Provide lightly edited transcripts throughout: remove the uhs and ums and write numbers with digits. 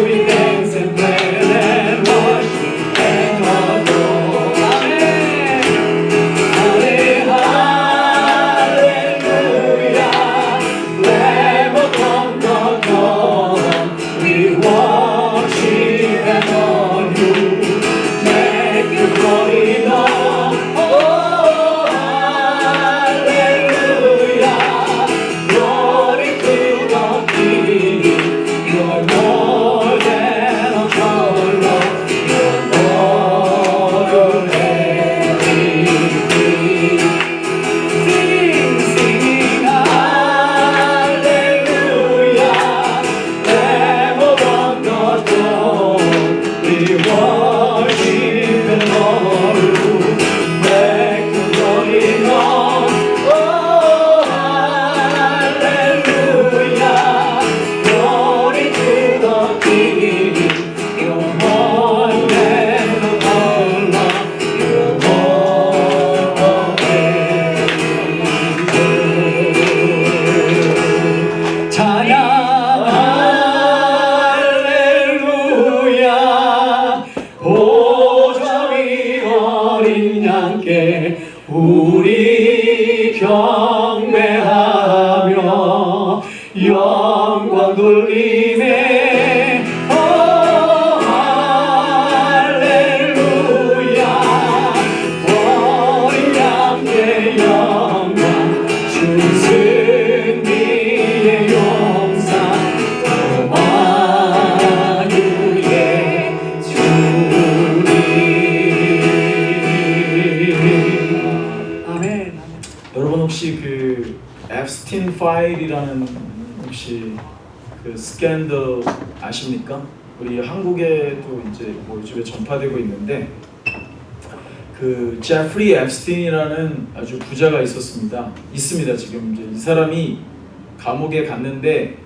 we dance and play and worship and adore. Amen. Hallelujah. Lamb upon the throne, we worship and honor you. Make your glory known. Oh, hallelujah. Glory to the King. You're more than a conqueror. You're more than everything. Sing hallelujah. Lamb upon the throne, we worship and honor you. Make the glory known. Oh, hallelujah. Glory to the King. You're more than a conqueror. You're more than everything. 찬양 할렐루야. 보좌 위 어린 양께 우리 경배하며 영광 돌리네. 오 할렐루야. 어린 양께 영광 주 승리의 용사 만유의 주님. 아멘. 여러분 혹시 그 앱스틴 파일이라는 혹시 그 스캔들 아십니까? 우리 한국에도 이제 뭐 요즘에 전파되고 있는데 그 제프리 앱스틴이라는 아주 부자가 있습니다. 지금 이제 이 사람이 감옥에 갔는데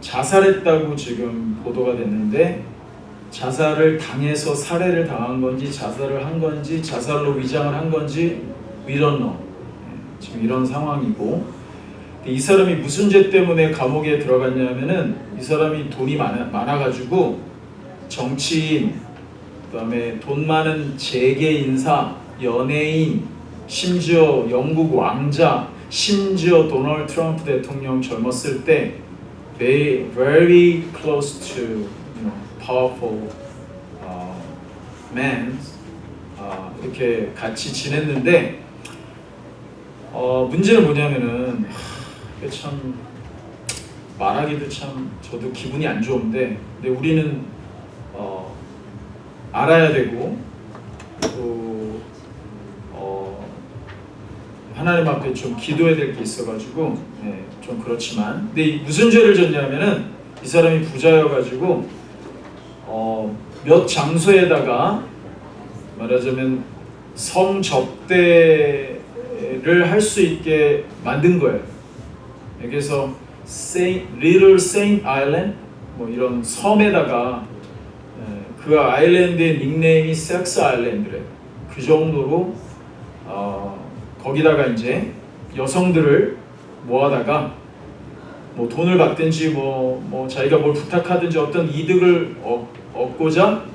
자살했다고 지금 보도가 됐는데 자살을 당해서 살해를 당한 건지 자살을 한 건지 자살로 위장을 한 건지 we don't know. 지금 이런 상황이고 이 사람이 무슨 죄 때문에 감옥에 들어갔냐면은 이 사람이 돈이 많아가지고 정치인, 그다음에 돈 많은 재계 인사, 연예인, 심지어 영국 왕자, 심지어 도널드 트럼프 대통령 젊었을 때 they very close to powerful men 이렇게 같이 지냈는데 문제는 뭐냐면은 참 말하기도 참 저도 기분이 안 좋은데 근데 우리는 알아야 되고 또 하나님 앞에 좀 기도해야 될 게 있어가지고 좀 그렇지만 근데 무슨 죄를 졌냐면은 이 사람이 부자여가지고 몇 장소에다가 말하자면 성접대를 할 수 있게 만든 거예요. 그래서 Little Saint Island 뭐 이런 섬에다가 그 아일랜드의 닉네임이 섹스 아일랜드래. 그 정도로 거기다가 이제 여성들을 모아다가 뭐 돈을 받든지 뭐 자기가 뭘 부탁하든지 어떤 이득을 얻고자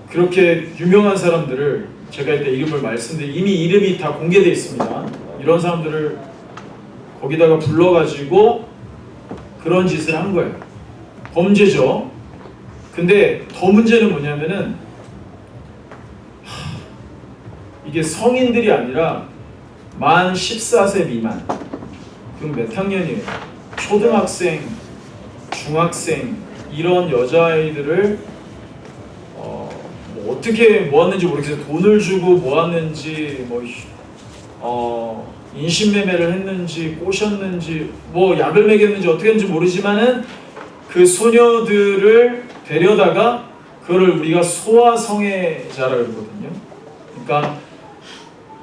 그렇게 유명한 사람들을 제가 이때 이름을 말씀드린 이미 이름이 다 공개되어 있습니다. 이런 사람들을 거기다가 불러가지고 그런 짓을 한 거예요. 범죄죠. 근데 더 문제는 뭐냐면은 이게 성인들이 아니라 만 14세 미만. 그럼 몇 학년이에요? 초등학생, 중학생 이런 여자아이들을 뭐 어떻게 모았는지 모르겠어요. 돈을 주고 모았는지 인신매매를 했는지 꼬셨는지 뭐 약을 먹였는지 어떻게 했는지 모르지만은 그 소녀들을 데려다가 그거를 우리가 소아성애자라고 그러거든요. 그러니까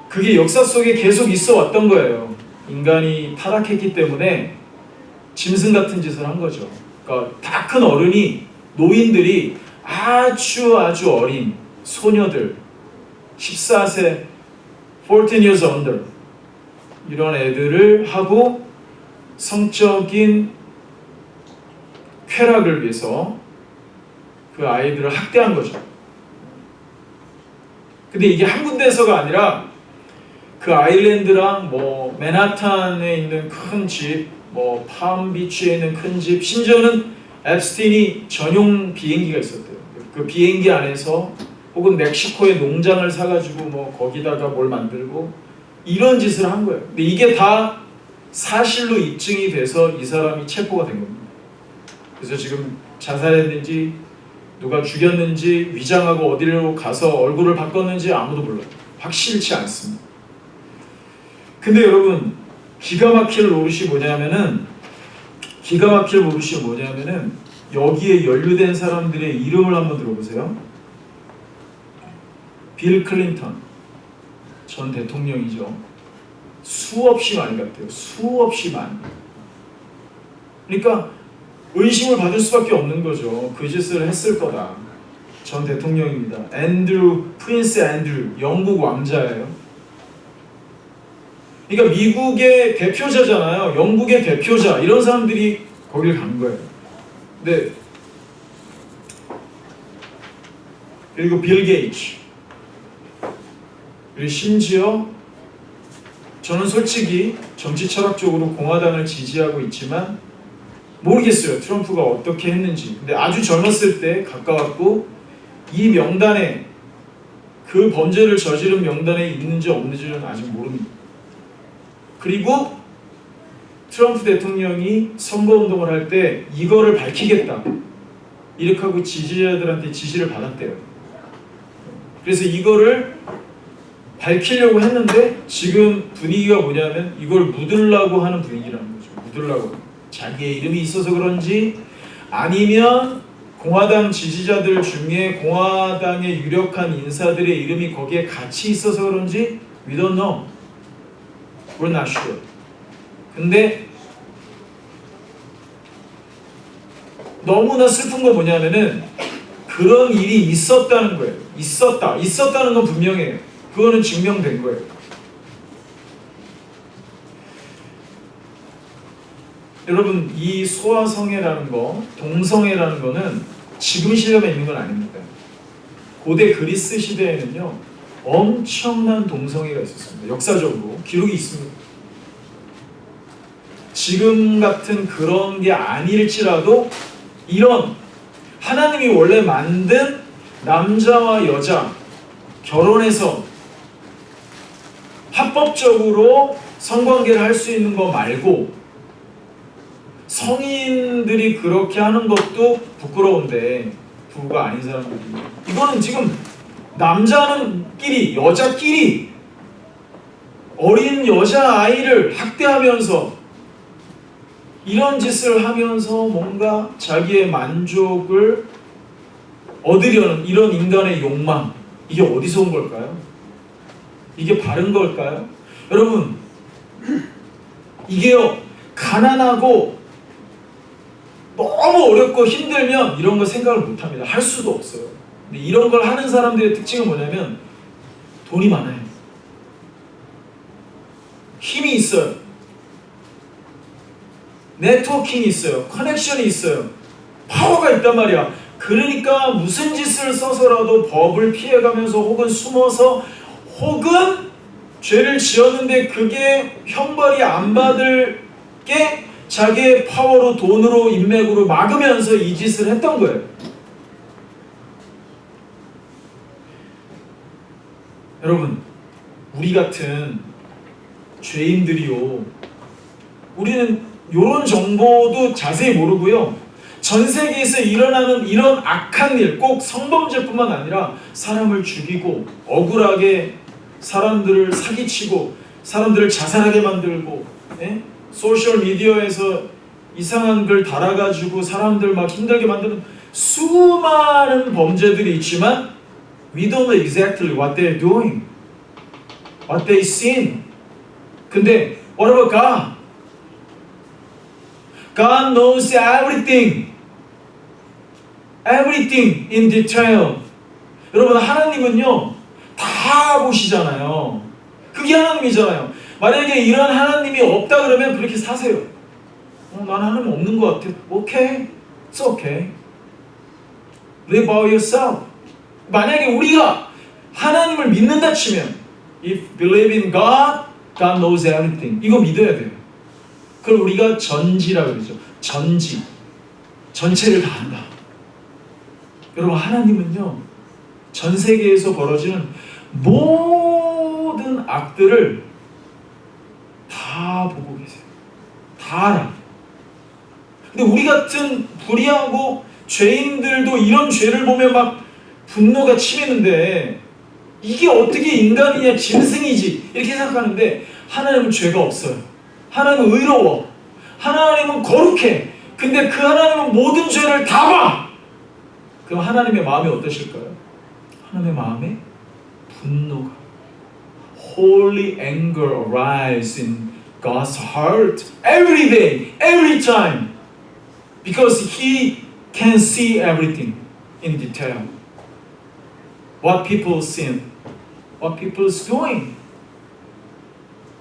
그게 역사 속에 계속 있어 왔던 거예요. 인간이 타락했기 때문에 짐승 같은 짓을 한 거죠. 그러니까 다 큰 어른이 노인들이 아주 어린 소녀들 14세 14 years under 이런 애들을 하고 성적인 쾌락을 위해서 그 아이들을 학대한 거죠. 근데 이게 한 군데서가 아니라 그 아일랜드랑 뭐 맨하탄에 있는 큰 집, 뭐 팜비치에 있는 큰 집, 심지어는 앱스틴이 전용 비행기가 있었대요. 그 비행기 안에서 혹은 멕시코의 농장을 사가지고 뭐 거기다가 뭘 만들고 이런 짓을 한 거예요. 근데 이게 다 사실로 입증이 돼서 이 사람이 체포가 된 겁니다. 그래서 지금 자살했는지 누가 죽였는지 위장하고 어디로 가서 얼굴을 바꿨는지 아무도 몰라요. 확실치 않습니다. 근데 여러분 기가 막힐 노릇이 뭐냐면은 여기에 연루된 사람들의 이름을 한번 들어보세요. 빌 클린턴 전 대통령이죠. 수없이 많이 갔대요. 수없이 많이. 그러니까 의심을 받을 수밖에 없는 거죠. 그 짓을 했을 거다. 전 대통령입니다. 프린스 앤드류, 영국 왕자예요. 그러니까 미국의 대표자잖아요. 영국의 대표자. 이런 사람들이 거길 간 거예요. 네. 그리고 빌 게이츠. 그리고 심지어 저는 솔직히 정치 철학적으로 공화당을 지지하고 있지만 모르겠어요. 트럼프가 어떻게 했는지. 근데 아주 젊었을 때 가까웠고 이 명단에 그 범죄를 저지른 명단에 있는지 없는지는 아직 모릅니다. 그리고 트럼프 대통령이 선거운동을 할 때 이거를 밝히겠다 이렇게 하고 지지자들한테 지시를 받았대요. 그래서 이거를 밝히려고 했는데 지금 분위기가 뭐냐면 이걸 묻으려고 하는 분위기라는 거죠. 묻으려고. 자기의 이름이 있어서 그런지 아니면 공화당 지지자들 중에 공화당의 유력한 인사들의 이름이 거기에 같이 있어서 그런지 We don't know. We're not sure. 근데 너무나 슬픈 건 뭐냐면은 그런 일이 있었다는 거예요. 있었다는 건 분명해요. 그거는 증명된 거예요. 여러분 이 소아성애라는 거, 동성애라는 거는 지금 시대에 있는 건 아닙니다. 고대 그리스 시대에는요 엄청난 동성애가 있었습니다. 역사적으로 기록이 있습니다. 지금 같은 그런 게 아닐지라도 이런 하나님이 원래 만든 남자와 여자 결혼해서 합법적으로 성관계를 할 수 있는 거 말고 성인들이 그렇게 하는 것도 부끄러운데 부부가 아닌 사람들이 이거는 지금 남자끼리 여자끼리 어린 여자아이를 학대하면서 이런 짓을 하면서 뭔가 자기의 만족을 얻으려는 이런 인간의 욕망 이게 어디서 온 걸까요? 이게 바른 걸까요? 여러분 이게요 가난하고 너무 어렵고 힘들면 이런 거 생각을 못합니다. 할 수도 없어요. 근데 이런 걸 하는 사람들의 특징은 뭐냐면 돈이 많아요. 힘이 있어요. 네트워킹이 있어요. 커넥션이 있어요. 파워가 있단 말이야. 그러니까 무슨 짓을 써서라도 법을 피해가면서 혹은 숨어서 혹은 죄를 지었는데 그게 형벌이 안 받을 게 자기의 파워로 돈으로 인맥으로 막으면서 이 짓을 했던 거예요. 여러분 우리 같은 죄인들이요 우리는 이런 정보도 자세히 모르고요 전 세계에서 일어나는 이런 악한 일 꼭 성범죄뿐만 아니라 사람을 죽이고 억울하게 사람들을 사기치고 사람들을 자살하게 만들고 소셜 미디어에서 이상한 글 달아가지고 사람들 막 힘들게 만드는 수많은 범죄들이 있지만 we don't know exactly what they're doing, what they sin. 근데 what about God? God knows everything. Everything in detail. 여러분 하나님은요 다 보시잖아요. 그게 하나님이잖아요. 만약에 이런 하나님이 없다 그러면 그렇게 사세요. 난 하나님 없는 것 같아. 오케이. It's okay. Live by yourself. 만약에 우리가 하나님을 믿는다 치면 If believe in God, God knows everything. 이거 믿어야 돼요. 그걸 우리가 전지라고 그러죠. 전지. 전체를 다 안다. 여러분 하나님은요. 전 세계에서 벌어지는 모든 악들을 다 보고 계세요. 다 알아. 근데 우리 같은 불의하고 죄인들도 이런 죄를 보면 막 분노가 치미는데 이게 어떻게 인간이냐 짐승이지 이렇게 생각하는데 하나님은 죄가 없어요. 하나님은 의로워. 하나님은 거룩해. 근데 그 하나님은 모든 죄를 다 봐. 그럼 하나님의 마음이 어떠실까요? 하나님의 마음에 분노가 Holy anger arises in God's heart every day, every time because He can see everything in detail. What people sin, what people is doing.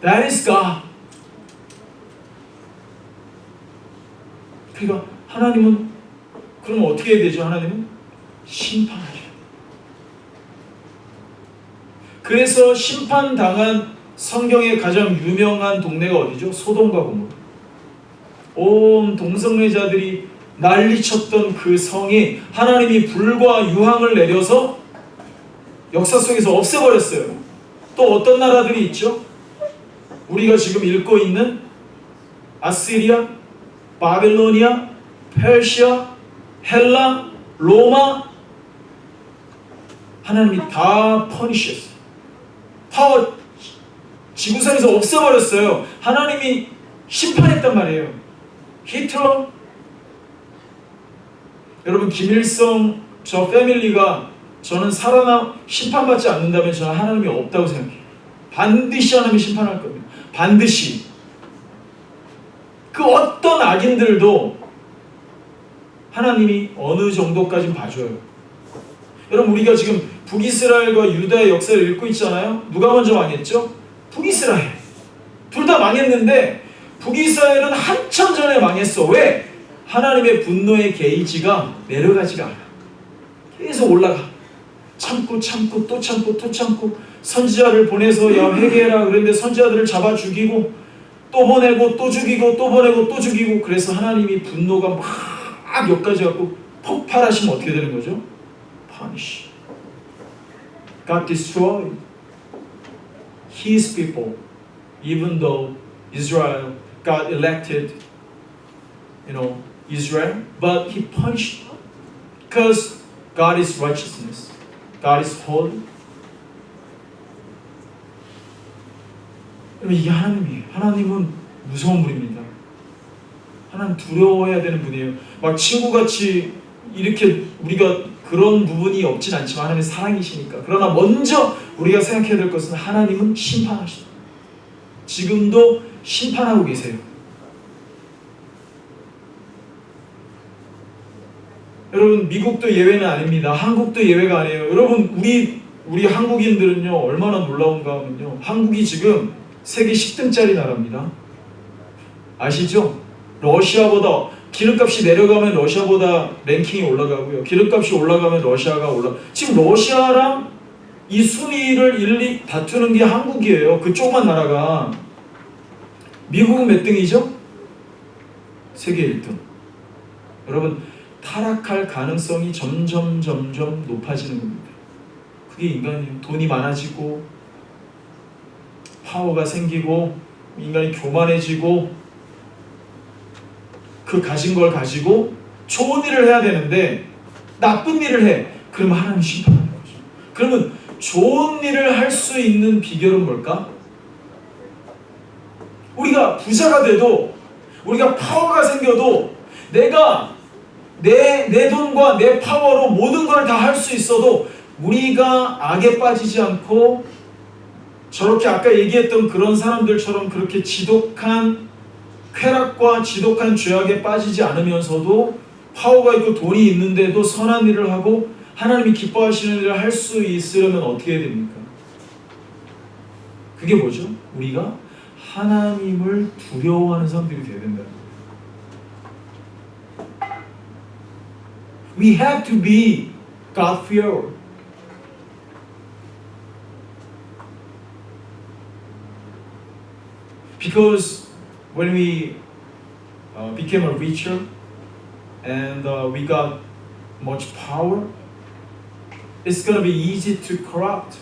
That is God. 그러니까 하나님은 그럼 어떻게 해야 되죠? 하나님은 심판하셔요. 그래서 심판당한 성경의 가장 유명한 동네가 어디죠? 소돔과 고모라. 온 동성애자들이 난리쳤던 그 성이 하나님이 불과 유황을 내려서 역사 속에서 없애버렸어요. 또 어떤 나라들이 있죠? 우리가 지금 읽고 있는 아시리아, 바빌로니아, 페르시아, 헬라, 로마 하나님이 다 퍼니시했어요. 다 지구상에서 없애버렸어요. 하나님이 심판했단 말이에요. 히틀러 여러분 김일성 저 패밀리가 저는 심판받지 않는다면 저는 하나님이 없다고 생각해요. 반드시 하나님이 심판할 겁니다. 반드시. 그 어떤 악인들도 하나님이 어느 정도까지 봐줘요. 여러분 우리가 지금 북이스라엘과 유다의 역사를 읽고 있잖아요. 누가 먼저 망했죠? 북이스라엘. 둘 다 망했는데 북이스라엘은 한참 전에 망했어. 왜? 하나님의 분노의 게이지가 내려가지가 않아. 계속 올라가. 참고 또 참고 선지자를 보내서 야 회개해라 그랬는데 선지자들을 잡아 죽이고 또 보내고 또 죽이고 또 보내고 또 죽이고 그래서 하나님이 분노가 막 여기까지 갖고 폭발하시면 어떻게 되는 거죠? Punish. God destroyed His people even though Israel God elected Israel but He punished them because God is righteousness. God is holy. 이게 하나님이에요. 하나님은 무서운 분입니다. 하나님 두려워해야 되는 분이에요. 막 친구같이 이렇게 우리가 그런 부분이 없진 않지만 하나님의 사랑이시니까. 그러나 먼저 우리가 생각해야 될 것은 하나님은 심판하시다. 지금도 심판하고 계세요. 여러분 미국도 예외는 아닙니다. 한국도 예외가 아니에요. 여러분 우리 한국인들은요 얼마나 놀라운가 하면요 한국이 지금 세계 10등짜리 나라입니다. 아시죠? 러시아보다 기름값이 내려가면 러시아보다 랭킹이 올라가고요. 기름값이 올라가면 러시아가 지금 러시아랑 이 순위를 일리 다투는 게 한국이에요. 그 조그만 나라가. 미국은 몇 등이죠? 세계 1등. 여러분 타락할 가능성이 점점 높아지는 겁니다. 그게 인간이에요. 돈이 많아지고 파워가 생기고 인간이 교만해지고 그 가진 걸 가지고 좋은 일을 해야 되는데 나쁜 일을 해. 그러면 하나님 심판하는 거죠. 그러면 좋은 일을 할 수 있는 비결은 뭘까? 우리가 부자가 돼도 우리가 파워가 생겨도 내가 내 돈과 내 파워로 모든 걸 다 할 수 있어도 우리가 악에 빠지지 않고 저렇게 아까 얘기했던 그런 사람들처럼 그렇게 지독한 쾌락과 지독한 죄악에 빠지지 않으면서도 파워가 있고 돈이 있는데도 선한 일을 하고 하나님이 기뻐하시는 일을 할 수 있으려면 어떻게 해야 됩니까? 그게 뭐죠? 우리가 하나님을 두려워하는 사람들이 되어야 된다. We have to be God-fearer. Because when we became a richer and we got much power, it's gonna be easy to corrupt.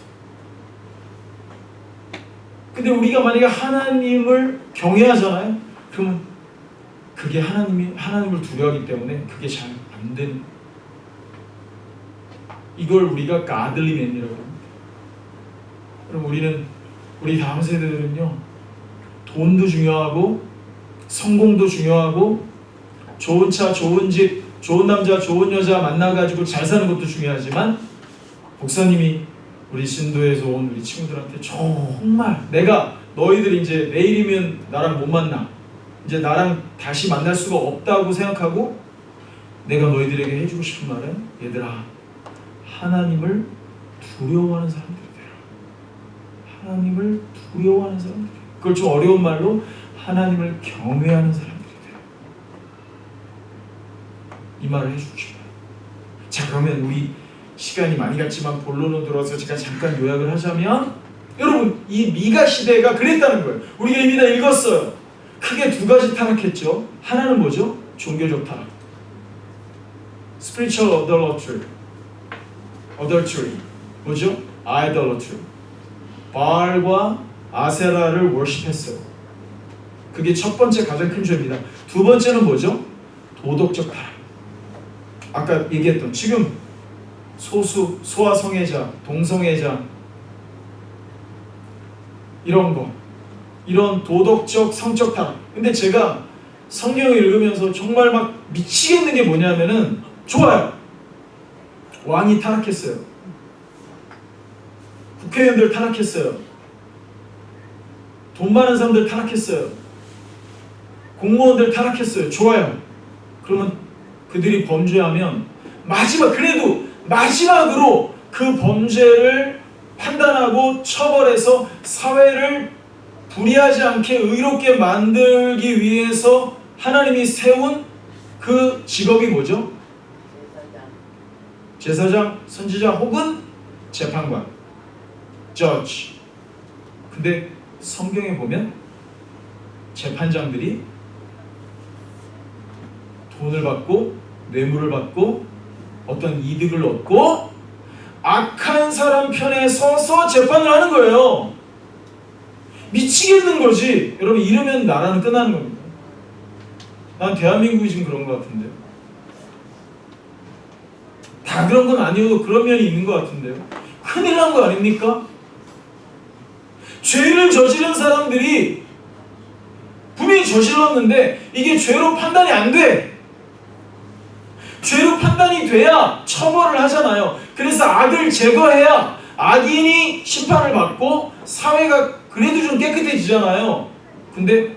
근데 우리가 만약에 하나님을 경외하잖아요. 그러면 그게 하나님을 두려워하기 때문에 그게 잘 안 되는 거예요. 이걸 우리가 godly man이라고 합니다. 그럼 우리 다음 세대들은요, 돈도 중요하고 성공도 중요하고 좋은 차, 좋은 집, 좋은 남자, 좋은 여자 만나가지고 잘 사는 것도 중요하지만, 목사님이 우리 신도에서 온 우리 친구들한테 정말 내가 너희들이 이제 내일이면 나랑 못 만나, 이제 나랑 다시 만날 수가 없다고 생각하고 내가 너희들에게 해주고 싶은 말은, 얘들아, 하나님을 두려워하는 사람들이 되라. 하나님을 두려워하는 사람들. 그걸 좀 어려운 말로 하나님을 경외하는 사람들이 되라. 이 말을 해주고 싶어요. 자, 그러면 우리 시간이 많이 갔지만 본론으로 들어와서 제가 잠깐 요약을 하자면, 여러분, 이 미가 시대가 그랬다는 거예요. 우리가 이미 다 읽었어요. 크게 두 가지 타락했죠. 하나는 뭐죠? 종교적 타락. Spiritual adultery. 뭐죠? Idolatry. 바알과 아세라를 worship했어요. 그게 첫 번째 가장 큰 죄입니다. 두 번째는 뭐죠? 도덕적 타락. 아까 얘기했던 지금 소아 성애자, 동성애자 이런 거, 이런 도덕적 성적 타락. 근데 제가 성경을 읽으면서 정말 막 미치겠는 게 뭐냐면은, 좋아요, 왕이 타락했어요. 국회의원들 타락했어요. 돈 많은 사람들 타락했어요. 공무원들 타락했어요. 좋아요. 그러면 그들이 범죄하면 그래도 마지막으로 그 범죄를 판단하고 처벌해서 사회를 불의하지 않게 의롭게 만들기 위해서 하나님이 세운 그 직업이 뭐죠? 제사장, 선지자 혹은 재판관, judge. 근데 성경에 보면 재판장들이 돈을 받고 뇌물을 받고 어떤 이득을 얻고 악한 사람 편에 서서 재판을 하는 거예요. 미치겠는 거지. 여러분, 이러면 나라는 끝나는 겁니다. 난 대한민국이 지금 그런 것 같은데요. 다 그런 건 아니어도 그런 면이 있는 것 같은데요. 큰일 난 거 아닙니까? 죄를 저지른 사람들이 분명히 저질렀는데 이게 죄로 판단이 안 돼. 죄로 판단이 돼야 처벌을 하잖아요. 그래서 악을 제거해야 악인이 심판을 받고 사회가 그래도 좀 깨끗해지잖아요. 근데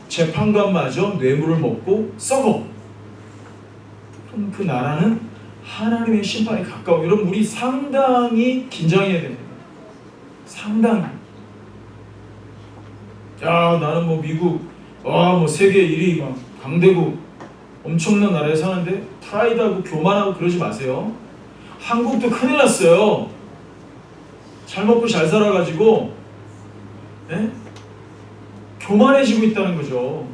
재판관마저 뇌물을 먹고 썩어. 그럼 그 나라는 하나님의 심판이 가까워. 여러분, 우리 상당히 긴장해야 됩니다. 상당히. 야, 나는 뭐 미국, 뭐 세계 1위 막 강대국 엄청난 나라에 사는데 프라이드하고 교만하고 그러지 마세요. 한국도 큰일 났어요. 잘 먹고 잘 살아가지고 교만해지고 있다는 거죠.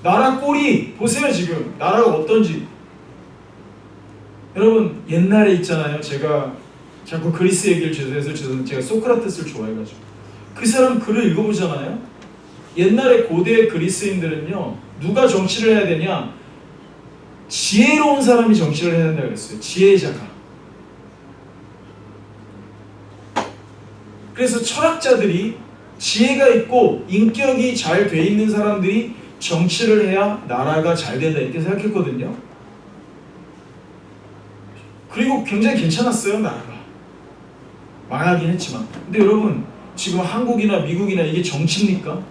나라 꼴이 보세요. 지금 나라가 어떤지. 여러분, 옛날에 있잖아요. 제가 자꾸 그리스 얘기를 해서 제가 소크라테스를 좋아해가지고 그 사람 글을 읽어보잖아요. 옛날에 고대 그리스인들은요, 누가 정치를 해야 되냐? 지혜로운 사람이 정치를 해야 된다고 그랬어요. 지혜자가. 그래서 철학자들이 지혜가 있고 인격이 잘 돼 있는 사람들이 정치를 해야 나라가 잘 된다, 이렇게 생각했거든요. 그리고 굉장히 괜찮았어요. 나라가 망하긴 했지만. 근데 여러분, 지금 한국이나 미국이나 이게 정치입니까?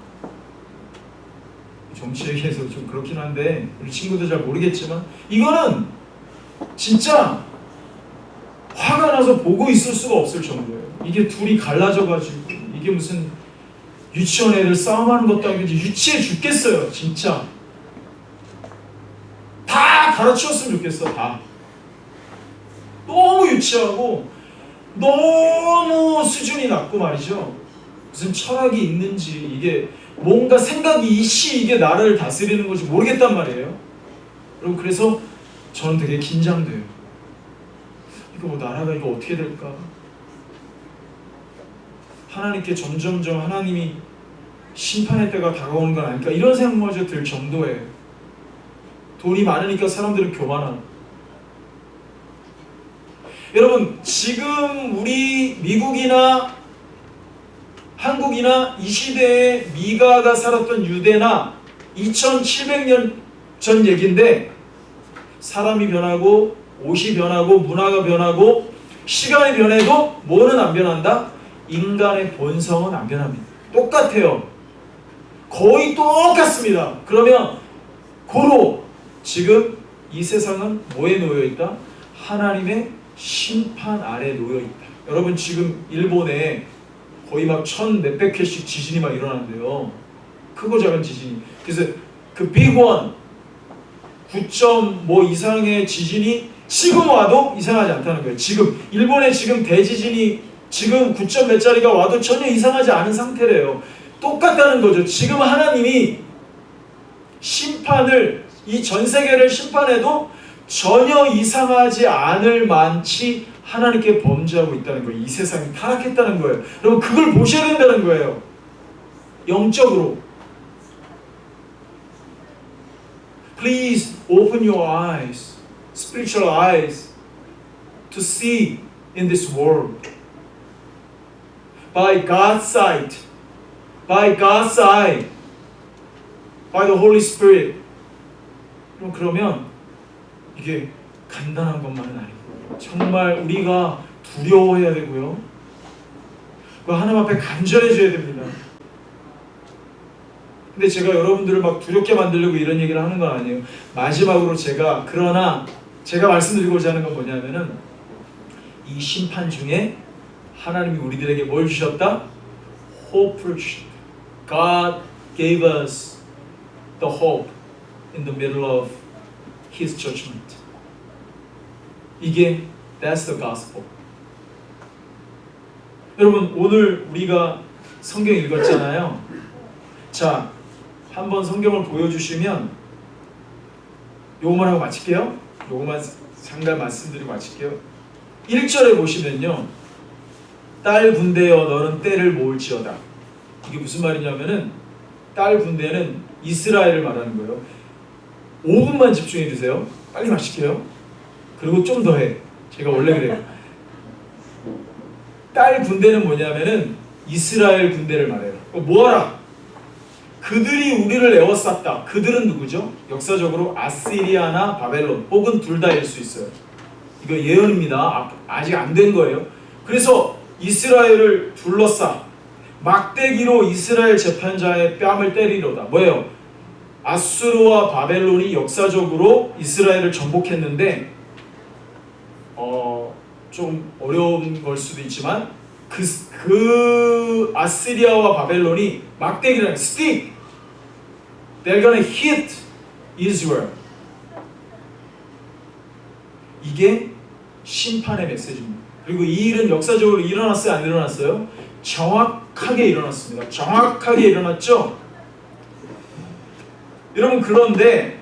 정치 얘기해서 좀 그렇긴 한데 우리 친구들 잘 모르겠지만, 이거는 진짜 화가 나서 보고 있을 수가 없을 정도예요. 이게 둘이 갈라져가지고 이게 무슨 유치원 애들 싸움하는 것도 아니고 유치해 죽겠어요. 진짜 다 갈아치웠으면 좋겠어. 다. 너무 유치하고 너무 수준이 낮고 말이죠. 무슨 철학이 있는지 이게 뭔가 생각이 이게 나를 다스리는 건지 모르겠단 말이에요. 여러분 그래서 저는 되게 긴장돼요. 이거 나라가 이거 어떻게 될까? 하나님께 점점점 하나님이 심판의 때가 다가오는 건 아닐까? 이런 생각마저 들 정도예요. 돈이 많으니까 사람들은 교만하고. 여러분 지금 우리 미국이나 한국이나 이 시대에 미가가 살았던 유대나 2700년 전 얘기인데 사람이 변하고 옷이 변하고 문화가 변하고 시간이 변해도 뭐는 안 변한다? 인간의 본성은 안 변합니다. 똑같아요. 거의 똑같습니다. 그러면 고로 지금 이 세상은 뭐에 놓여있다? 하나님의 심판 아래 놓여있다. 여러분 지금 일본에 거의 막 1000몇백 회씩 지진이 막 일어나는데요. 크고 작은 지진이. 그래서 그 빅원 9점 뭐 이상의 지진이 지금 와도 이상하지 않다는 거예요. 지금 일본에 지금 대지진이 지금 9점 몇 짜리가 와도 전혀 이상하지 않은 상태래요. 똑같다는 거죠. 지금 하나님이 심판을 이 전 세계를 심판해도 전혀 이상하지 않을 만치 하나님께 범죄하고 있다는 거예요. 이 세상이 타락했다는 거예요. 여러분 그걸 보셔야 된다는 거예요. 영적으로. Please open your eyes, spiritual eyes, to see in this world. By God's sight, by God's eye, by the Holy Spirit. 그러면 이게 간단한 것만은 아니고 정말 우리가 두려워해야 되고요. 그 하나님 앞에 간절해져야 됩니다. 근데 제가 여러분들을 막 두렵게 만들려고 이런 얘기를 하는 건 아니에요. 마지막으로 그러나 제가 말씀드리고자 하는 건 뭐냐면은 이 심판 중에 하나님이 우리들에게 뭘 주셨다? Hope를 주셨다. God gave us the hope in the middle of His judgment. 이게 That's the gospel. 여러분 오늘 우리가 성경 읽었잖아요. 자, 한번 성경을 보여주시면 요거만 하고 마칠게요. 요거만 잠깐 말씀드리고 마칠게요. 1절에 보시면요. 딸 군대여 너는 때를 모을지어다. 이게 무슨 말이냐면은 딸 군대는 이스라엘을 말하는 거예요. 5분만 집중해 주세요. 빨리 마실게요. 그리고 좀 더 해. 제가 원래 그래요. 딸 군대는 뭐냐면은 이스라엘 군대를 말해요. 뭐하라? 그들이 우리를 에워쌌다. 그들은 누구죠? 역사적으로 아시리아나 바벨론 혹은 둘 다일 수 있어요. 이거 예언입니다. 아직 안 된 거예요. 그래서 이스라엘을 둘러싸 막대기로 이스라엘 재판자의 뺨을 때리려다. 뭐예요? 아수르와 바벨론이 역사적으로 이스라엘을 정복했는데 좀 어려운 걸 수도 있지만 그 아시리아와 바벨론이 막대기라는 stick, they're gonna hit Israel. 이게 심판의 메시지입니다. 그리고 이 일은 역사적으로 일어났어요? 안 일어났어요? 정확하게 일어났습니다. 정확하게 일어났죠? 여러분 그런데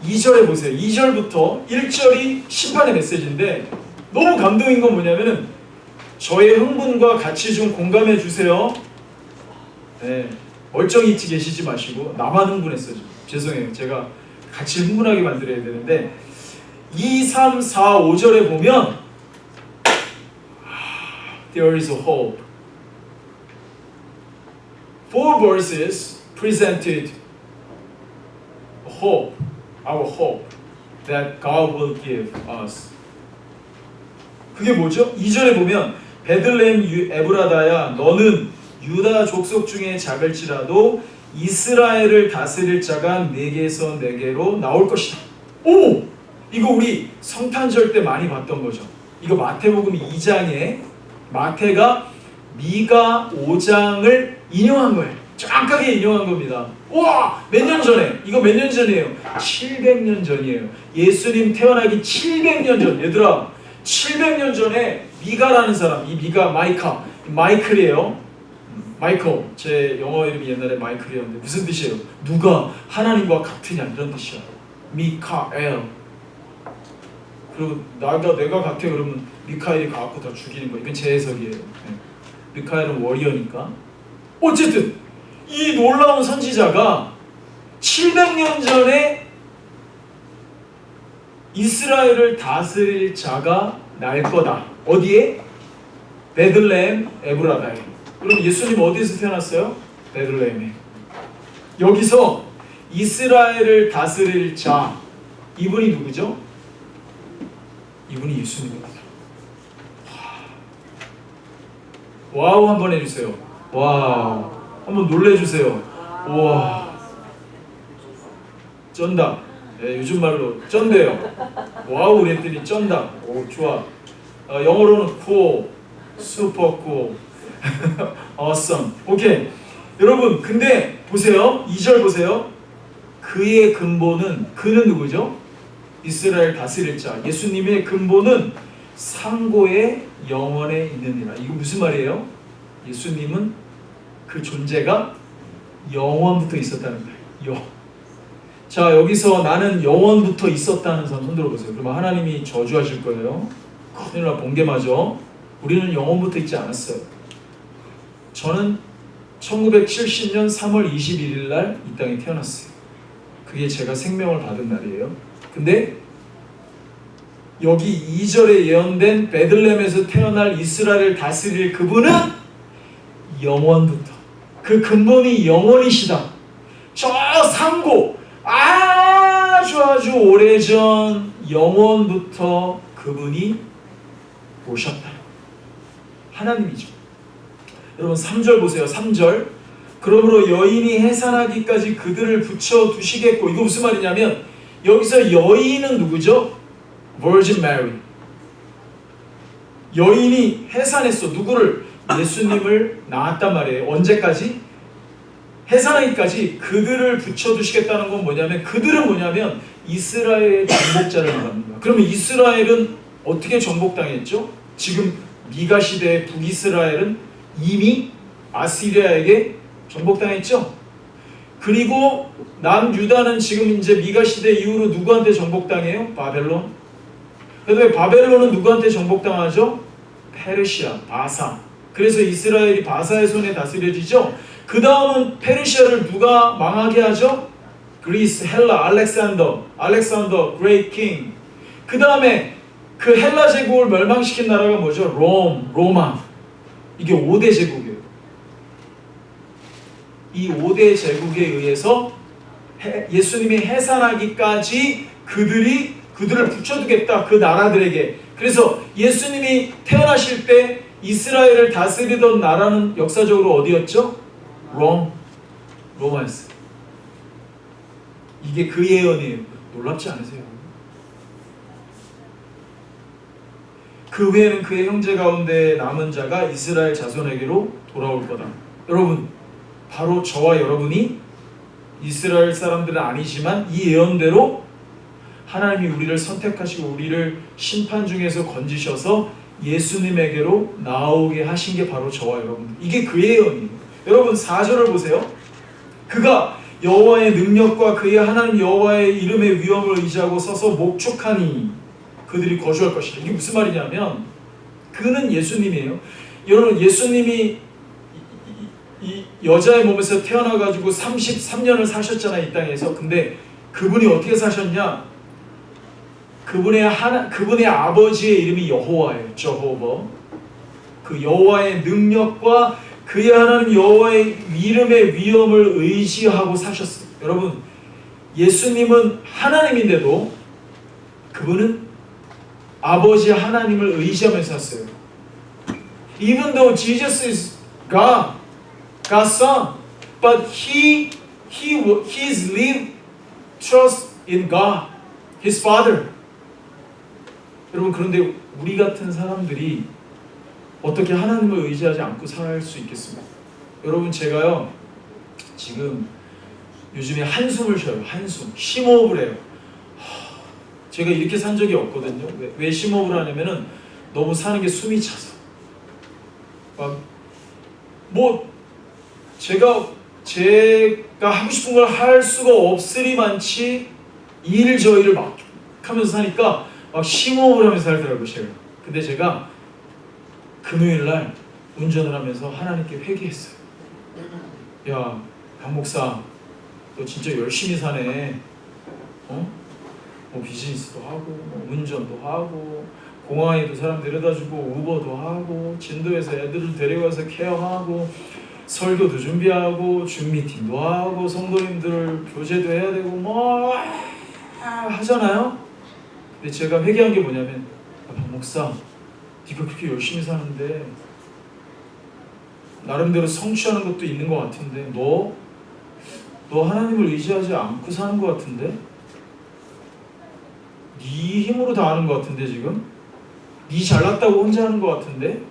2절에 보세요. 2절부터 1절이 심판의 메시지인데 너무 감동인 건 뭐냐면은 저의 흥분과 같이 좀 공감해 주세요. 네, 멀쩡히 있지 계시지 마시고 나만 흥분했어요. 죄송해요. 제가 같이 흥분하게 만들어야 되는데 2, 3, 4, 5절에 보면 There is a hope. 4 verses presented hope, our hope that God will give us. 그게 뭐죠? 2절에 보면 베들레헴 에브라다야 너는 유다 족속 중에 작을지라도 이스라엘을 다스릴 자가 내게서 내게로 나올 것이다. 오! 이거 우리 성탄절 때 많이 봤던 거죠. 이거 마태복음 2장에 마태가 미가 5장을 인용한 거예요. 정확하게 인용한 겁니다. 와! 몇 년 전에? 이거 몇 년 전이에요? 700년 전이에요. 예수님 태어나기 700년 전. 얘들아, 700년 전에 미가라는 사람, 이 미가 마이클이에요. 마이클. 제 영어 이름이 옛날에 마이클이었는데 무슨 뜻이에요? 누가 하나님과 같으냐 이런 뜻이야. 미카엘. 그리고 내가 같아 그러면 미카엘이 가갖고 다 죽이는 거. 이건 제 해석이에요. 미카엘은 워리어니까. 어쨌든 이 놀라운 선지자가 700년 전에 이스라엘을 다스릴 자가 날 거다. 어디에? 베들레헴 에브라다에. 그럼 예수님 어디에서 태어났어요? 베들레헴에. 여기서 이스라엘을 다스릴 자, 이분이 누구죠? 이분이 예수님입니다. 와우 한번 해주세요. 와우. 한번 놀래주세요. 우와. 쩐다. 네, 요즘 말로 쩐대요. 와우 그랬더니 쩐다. 오 좋아. 영어로는 cool, super cool, awesome. 오케이. 여러분 근데 보세요. 2절 보세요. 그의 근본은, 그는 누구죠? 이스라엘 다스릴 자. 예수님의 근본은 상고의 영원에 있느니라. 이거 무슨 말이에요? 예수님은 그 존재가 영원부터 있었다는 거예요. 자 여기서 나는 영원부터 있었다는 사람 손 들어보세요. 그러면 하나님이 저주하실 거예요. 큰일 나 번개 맞아. 우리는 영원부터 있지 않았어요. 저는 1970년 3월 21일 날 이 땅에 태어났어요. 그게 제가 생명을 받은 날이에요. 근데 여기 2절에 예언된 베들레헴에서 태어날 이스라엘을 다스릴 그분은 영원부터, 그 근본이 영원이시다. 저 상고 아주 오래전 영원부터 그분이 오셨다. 하나님이죠. 여러분 3절 보세요. 3절. 그러므로 여인이 해산하기까지 그들을 붙여두시겠고. 이거 무슨 말이냐면 여기서 여인은 누구죠? Virgin Mary. 여인이 해산했어. 누구를? 예수님을 낳았단 말이에요. 언제까지? 해산하기까지 그들을 붙여두시겠다는 건 뭐냐면, 그들은 뭐냐면 이스라엘의 정복자를 말합니다. 그러면 이스라엘은 어떻게 정복당했죠? 지금 미가 시대의 북이스라엘은 이미 아시리아에게 정복당했죠. 그리고 남유다는 지금 이제 미가 시대 이후로 누구한테 정복당해요? 바벨론. 그다음에 바벨론은 누구한테 정복당하죠? 페르시아, 바사. 그래서 이스라엘이 바사의 손에 다스려지죠. 그 다음은 페르시아를 누가 망하게 하죠? 그리스, 헬라, 알렉산더, 그레이트 킹. 그 다음에 그 헬라 제국을 멸망시킨 나라가 뭐죠? 로마. 이게 5대 제국이에요. 이 5대 제국에 의해서 예수님이 해산하기까지 그들을 붙여두겠다. 그 나라들에게. 그래서 예수님이 태어나실 때 이스라엘을 다스리던 나라는 역사적으로 어디였죠? 로마였어요. 이게 그 예언이에요. 놀랍지 않으세요? 그 후에는 그의 형제 가운데 남은 자가 이스라엘 자손에게로 돌아올 거다. 여러분, 바로 저와 여러분이 이스라엘 사람들은 아니지만 이 예언대로 하나님이 우리를 선택하시고 우리를 심판 중에서 건지셔서 예수님에게로 나오게 하신 게 바로 저와 여러분. 이게 그 예언이에요. 여러분 4절을 보세요. 그가 여호와의 능력과 그의 하나님 여호와의 이름의 위엄을 의지하고 서서 목축하니 그들이 거주할 것이다. 이게 무슨 말이냐면 그는 예수님이에요. 여러분 예수님이 이 여자의 몸에서 태어나가지고 33년을 사셨잖아요. 이 땅에서. 근데 그분이 어떻게 사셨냐? 그분의 아버지의 이름이 여호와예요. 저호버. 그 여호와의 능력과 그의 하나님 여호와의 이름의 위엄을 의지하고 사셨어요. 여러분 예수님은 하나님인데도 그분은 아버지 하나님을 의지하면서 샀어요. Even though Jesus is God, God's son, but he's lived trust in God, His Father. 여러분 그런데 우리 같은 사람들이 어떻게 하나님을 의지하지 않고 살 수 있겠습니까? 여러분 제가요 지금 요즘에 한숨을 쉬어요. 한숨. 심호흡을 해요. 제가 이렇게 산 적이 없거든요. 왜 심호흡을 하냐면은 너무 사는 게 숨이 차서. 뭐 제가 하고 싶은 걸 할 수가 없으리만치 일저일을 막 하면서 사니까 막 심호흡을 하면서 살더라고요. 제가. 근데 제가 금요일날 운전을 하면서 하나님께 회개했어요. 야, 박 목사, 너 진짜 열심히 사네. 뭐 비즈니스도 하고, 뭐 운전도 하고, 공항에도 사람 데려다주고, 우버도 하고, 진도에서 애들을 데려가서 케어하고, 설교도 준비하고, 줌 미팅도 하고, 성도님들 교제도 해야 되고, 뭐 하잖아요. 근데 제가 회개한 게 뭐냐면, 박 목사, 네가 그렇게 열심히 사는데 나름대로 성취하는 것도 있는 것 같은데 너 하나님을 의지하지 않고 사는 것 같은데? 네 힘으로 다 하는 것 같은데 지금? 네 잘났다고 혼자 하는 것 같은데?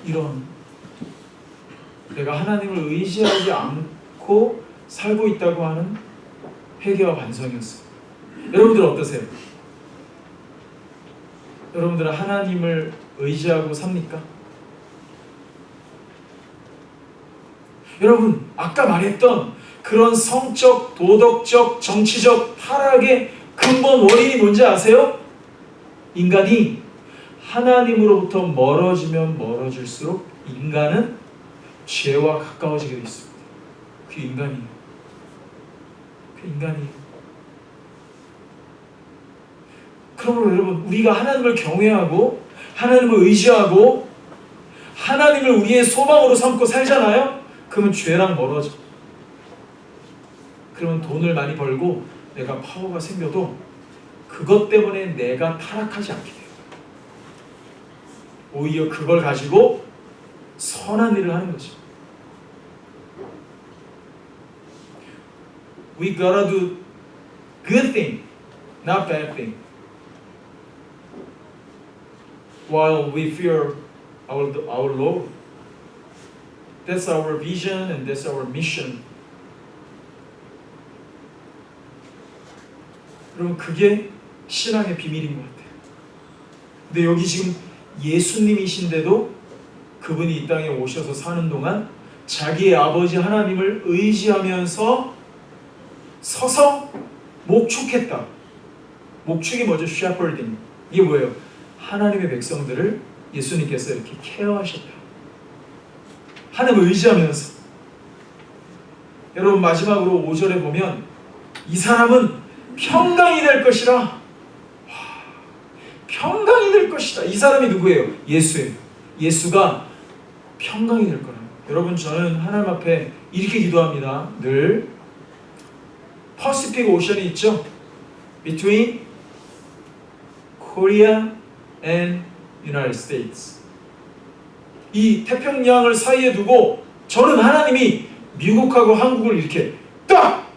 이런 내가 하나님을 의지하지 않고 살고 있다고 하는 회개와 반성이었어요. 여러분들 어떠세요? 여러분들은 하나님을 의지하고 삽니까? 여러분, 아까 말했던 그런 성적, 도덕적, 정치적 타락의 근본 원인이 뭔지 아세요? 인간이 하나님으로부터 멀어지면 멀어질수록 인간은 죄와 가까워지게 되어 있습니다. 그게 인간이에요. 그게 인간이에요. 그러므로 여러분, 우리가 하나님을 경외하고 하나님을 의지하고 하나님을 우리의 소망으로 삼고 살잖아요? 그러면 죄랑 멀어져. 그러면 돈을 많이 벌고 내가 파워가 생겨도 그것 때문에 내가 타락하지 않게 돼요. 오히려 그걸 가지고 선한 일을 하는 거죠. We gotta do good thing, not bad thing. While we fear our Lord. That's our vision and that's our mission. 여러분, 그게 신앙의 비밀인 것 같아요. 근데 여기 지금 예수님이신데도 그분이 이 땅에 오셔서 사는 동안 자기의 아버지 하나님을 의지하면서 서서 목축했다. 목축이 뭐죠? shepherding. 이게 뭐예요? 하나님의 백성들을 예수님께서 이렇게 케어하셨다. 하나님을 의지하면서. 여러분, 마지막으로 5절에 보면 이 사람은 평강이 될 것이라. 평강이 될 것이다. 이 사람이 누구예요? 예수예요. 예수가 평강이 될 거라. 여러분, 저는 하나님 앞에 이렇게 기도합니다. 늘 퍼시픽 오션이 있죠? Between Korea and United States. 이 태평양을 사이에 두고 저는 하나님이 미국하고 한국을 이렇게 딱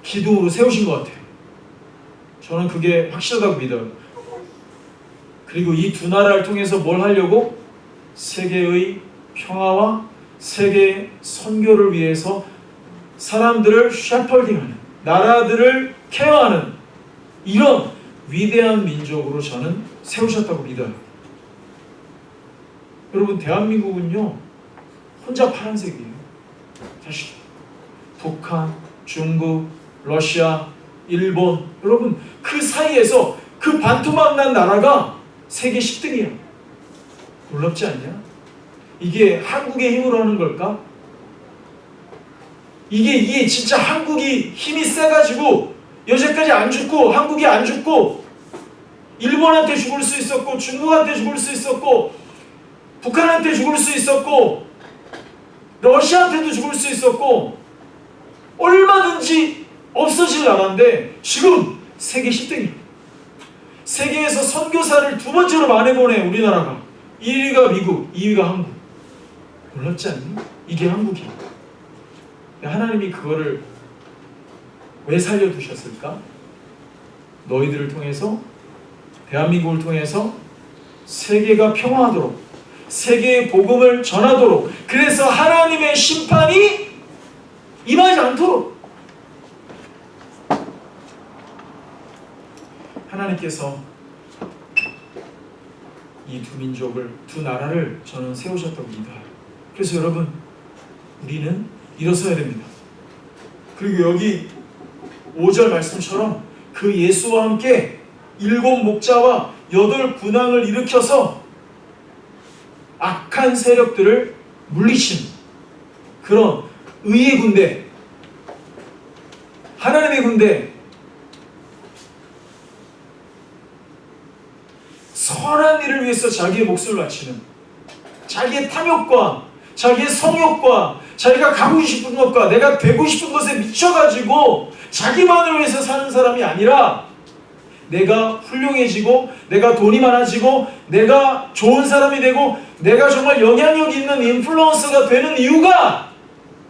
기둥으로 세우신 것 같아요. 저는 그게 확실하다고 믿어요. 그리고 이 두 나라를 통해서 뭘 하려고? 세계의 평화와 세계의 선교를 위해서 사람들을 셰퍼딩하는, 나라들을 케어하는 이런 위대한 민족으로 저는 세우셨다고 믿어요. 여러분, 대한민국은요 혼자 파란색이에요. 사실 북한, 중국, 러시아, 일본, 여러분 그 사이에서 그 반토막 나라가 세계 10등이야. 놀랍지 않냐? 이게 한국의 힘으로 하는 걸까? 이게 진짜 한국이 힘이 세가지고 여태까지 안 죽고, 한국이 안 죽고, 일본한테 죽을 수 있었고, 중국한테 죽을 수 있었고, 북한한테 죽을 수 있었고, 러시아한테도 죽을 수 있었고, 얼마든지 없어질 나라인데 지금 세계 10등이야. 세계에서 선교사를 두 번째로 많이 보내 우리나라가. 1위가 미국, 2위가 한국. 놀랍지 않니? 이게 한국이야. 하나님이 그거를 왜 살려두셨을까? 너희들을 통해서, 대한민국을 통해서 세계가 평화하도록, 세계의 복음을 전하도록, 그래서 하나님의 심판이 임하지 않도록 하나님께서 이 두 민족을, 두 나라를 저는 세우셨다고 믿어요. 그래서 여러분, 우리는 일어서야 됩니다. 그리고 여기 5절 말씀처럼 그 예수와 함께 7 목자와 8 군왕을 일으켜서 악한 세력들을 물리친 그런 의의 군대, 하나님의 군대, 선한 일을 위해서 자기의 목숨을 바치는, 자기의 탐욕과 자기의 성욕과 자기가 가고 싶은 것과 내가 되고 싶은 것에 미쳐가지고 자기만을 위해서 사는 사람이 아니라, 내가 훌륭해지고 내가 돈이 많아지고 내가 좋은 사람이 되고 내가 정말 영향력 있는 인플루언서가 되는 이유가,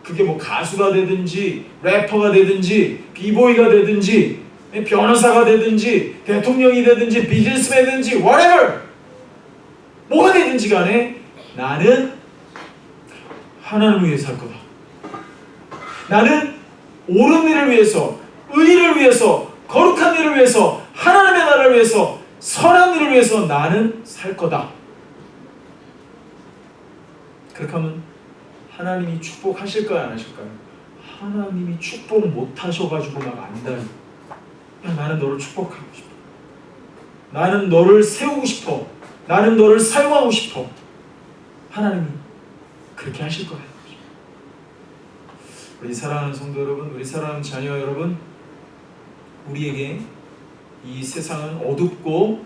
그게 뭐 가수가 되든지 래퍼가 되든지 비보이가 되든지 변호사가 되든지 대통령이 되든지 비즈니스맨이든지 whatever, 뭐가 되든지 간에 나는 하나님을 위해서 살 거다. 나는 옳은 일을 위해서, 의를 위해서, 거룩한 일을 위해서, 하나님의 나라를 위해서, 선한 일을 위해서 나는 살 거다. 그렇게 하면 하나님이 축복하실까요, 안 하실까요? 하나님이 축복 못하셔가지고 막 안다. 야, 나는 너를 축복하고 싶어. 나는 너를 세우고 싶어. 나는 너를 사용하고 싶어. 하나님이 그렇게 하실 거예요. 우리 사랑하는 성도 여러분, 우리 사랑하는 자녀 여러분, 우리에게 이 세상은 어둡고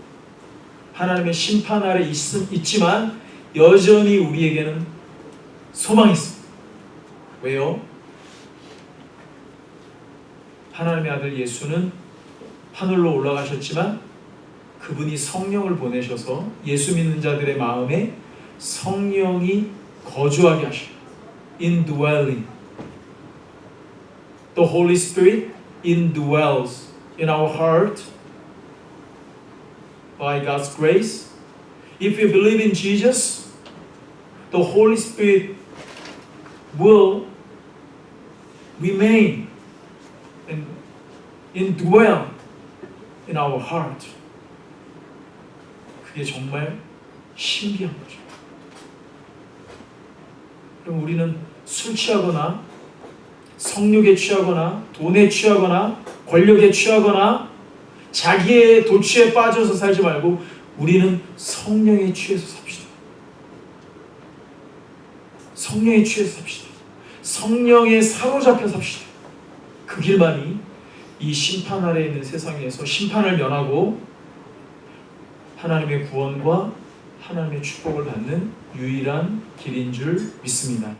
하나님의 심판 아래 있지만 여전히 우리에게는 소망이 있습니다. 왜요? 하나님의 아들 예수는 하늘로 올라가셨지만 그분이 성령을 보내셔서 예수 믿는 자들의 마음에 성령이 거주하게 하셔요. Indwelling. The Holy Spirit indwells in our heart by God's grace. If we believe in Jesus, the Holy Spirit will remain and indwell in our heart. 그게 정말 신기한 거죠. 그럼 우리는 술 취하거나 성욕에 취하거나 돈에 취하거나 권력에 취하거나 자기의 도취에 빠져서 살지 말고 우리는 성령에 취해서 삽시다. 성령에 취해서 삽시다. 성령에 사로잡혀 삽시다. 그 길만이 이 심판 아래에 있는 세상에서 심판을 면하고 하나님의 구원과 하나님의 축복을 받는 유일한 길인 줄 믿습니다.